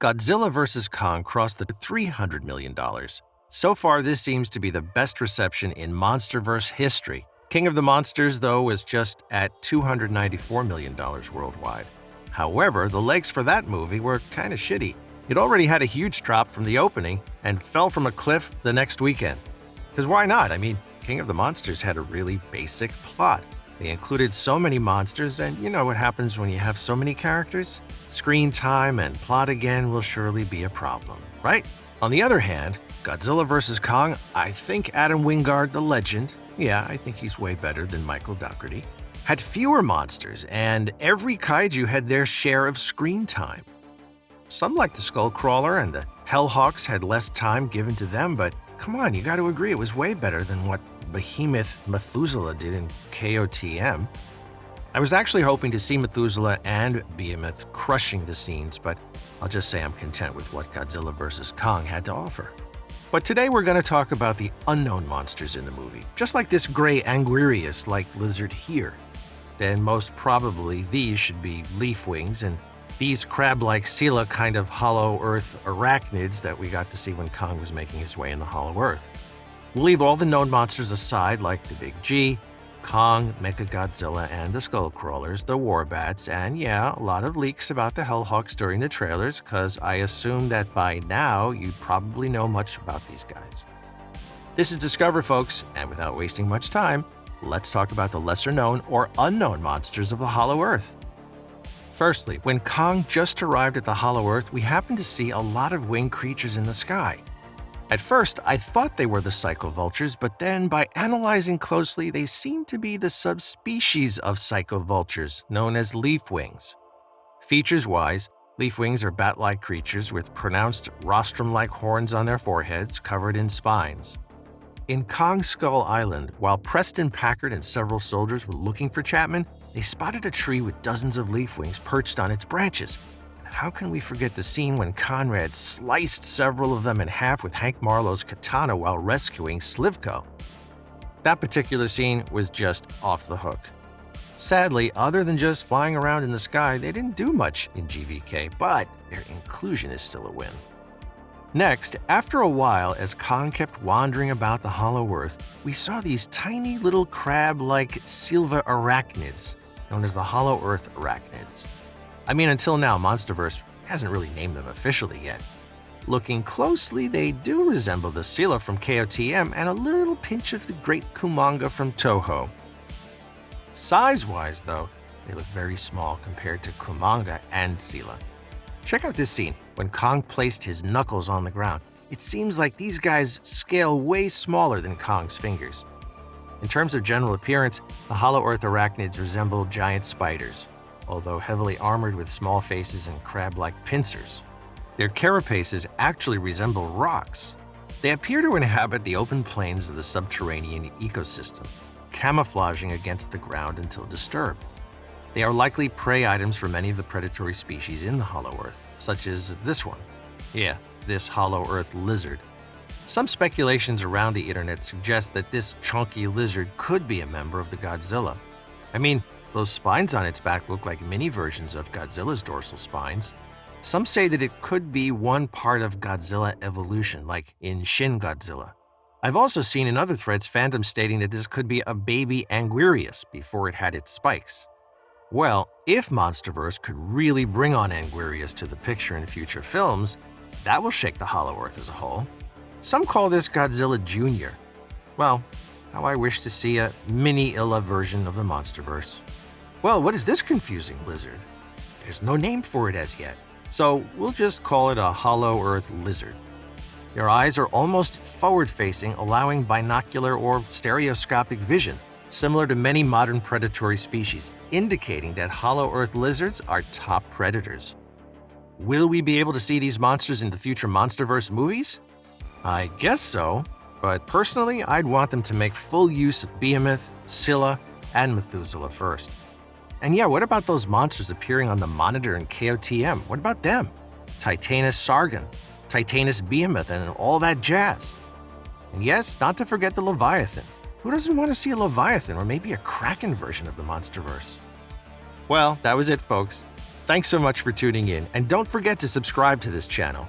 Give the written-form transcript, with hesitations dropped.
Godzilla vs. Kong crossed the $300 million. So far, this seems to be the best reception in MonsterVerse history. King of the Monsters, though, was just at $294 million worldwide. However, the legs for that movie were kind of shitty. It already had a huge drop from the opening and fell from a cliff the next weekend. Because why not? I mean, King of the Monsters had a really basic plot. They included so many monsters, and you know what happens when you have so many characters? Screen time and plot again will surely be a problem, right? On the other hand, Godzilla vs. Kong, I think Adam Wingard, the legend, yeah, I think he's way better than Michael Dougherty, had fewer monsters, and every kaiju had their share of screen time. Some like the Skullcrawler and the Hellhawks had less time given to them, but come on, you gotta agree it was way better than what Behemoth Methuselah did in KOTM. I was actually hoping to see Methuselah and Behemoth crushing the scenes, but I'll just say I'm content with what Godzilla vs. Kong had to offer. But today we're going to talk about the unknown monsters in the movie, just like this gray anguirus-like lizard here. Then most probably these should be leaf wings, and these crab-like Scylla kind of hollow earth arachnids that we got to see when Kong was making his way in the hollow earth. We'll leave all the known monsters aside, like the Big G, Kong, Mechagodzilla, and the Skullcrawlers, the Warbats, and yeah, a lot of leaks about the Hellhawks during the trailers, because I assume that by now you'd probably know much about these guys. This is Discover, folks, and without wasting much time, let's talk about the lesser-known or unknown monsters of the Hollow Earth. Firstly, when Kong just arrived at the Hollow Earth, we happened to see a lot of winged creatures in the sky. At first, I thought they were the psychovultures, but then by analyzing closely, they seem to be the subspecies of psychovultures, known as leafwings. Features-wise, leafwings are bat-like creatures with pronounced rostrum-like horns on their foreheads covered in spines. In Kong Skull Island, while Preston Packard and several soldiers were looking for Chapman, they spotted a tree with dozens of leafwings perched on its branches. How can we forget the scene when Conrad sliced several of them in half with Hank Marlowe's katana while rescuing Slivko? That particular scene was just off the hook. Sadly, other than just flying around in the sky, they didn't do much in GVK, but their inclusion is still a win. Next, after a while, as Kong kept wandering about the Hollow Earth, we saw these tiny little crab-like Silva arachnids, known as the Hollow Earth arachnids. I mean, until now, MonsterVerse hasn't really named them officially yet. Looking closely, they do resemble the Scylla from KOTM and a little pinch of the Great Kumanga from Toho. Size-wise, though, they look very small compared to Kumanga and Scylla. Check out this scene when Kong placed his knuckles on the ground. It seems like these guys scale way smaller than Kong's fingers. In terms of general appearance, the Hollow Earth arachnids resemble giant spiders, although heavily armored with small faces and crab-like pincers. Their carapaces actually resemble rocks. They appear to inhabit the open plains of the subterranean ecosystem, camouflaging against the ground until disturbed. They are likely prey items for many of the predatory species in the Hollow Earth, such as this one. Yeah, this Hollow Earth lizard. Some speculations around the internet suggest that this chunky lizard could be a member of the Godzilla. I mean, those spines on its back look like mini versions of Godzilla's dorsal spines. Some say that it could be one part of Godzilla evolution, like in Shin Godzilla. I've also seen in other threads fandom stating that this could be a baby anguirus before it had its spikes. Well, if MonsterVerse could really bring on anguirus to the picture in future films, that will shake the Hollow Earth as a whole. Some call this Godzilla Jr. Well, how I wish to see a mini-Illa version of the MonsterVerse. Well, what is this confusing lizard? There's no name for it as yet, so we'll just call it a Hollow Earth lizard. Their eyes are almost forward-facing, allowing binocular or stereoscopic vision, similar to many modern predatory species, indicating that Hollow Earth lizards are top predators. Will we be able to see these monsters in the future MonsterVerse movies? I guess so, but personally, I'd want them to make full use of Behemoth, Scylla, and Methuselah first. And yeah, what about those monsters appearing on the monitor in KOTM? What about them? Titanus Sargon, Titanus Behemoth, and all that jazz. And yes, not to forget the Leviathan. Who doesn't want to see a Leviathan or maybe a Kraken version of the MonsterVerse? Well, that was it, folks. Thanks so much for tuning in, and don't forget to subscribe to this channel.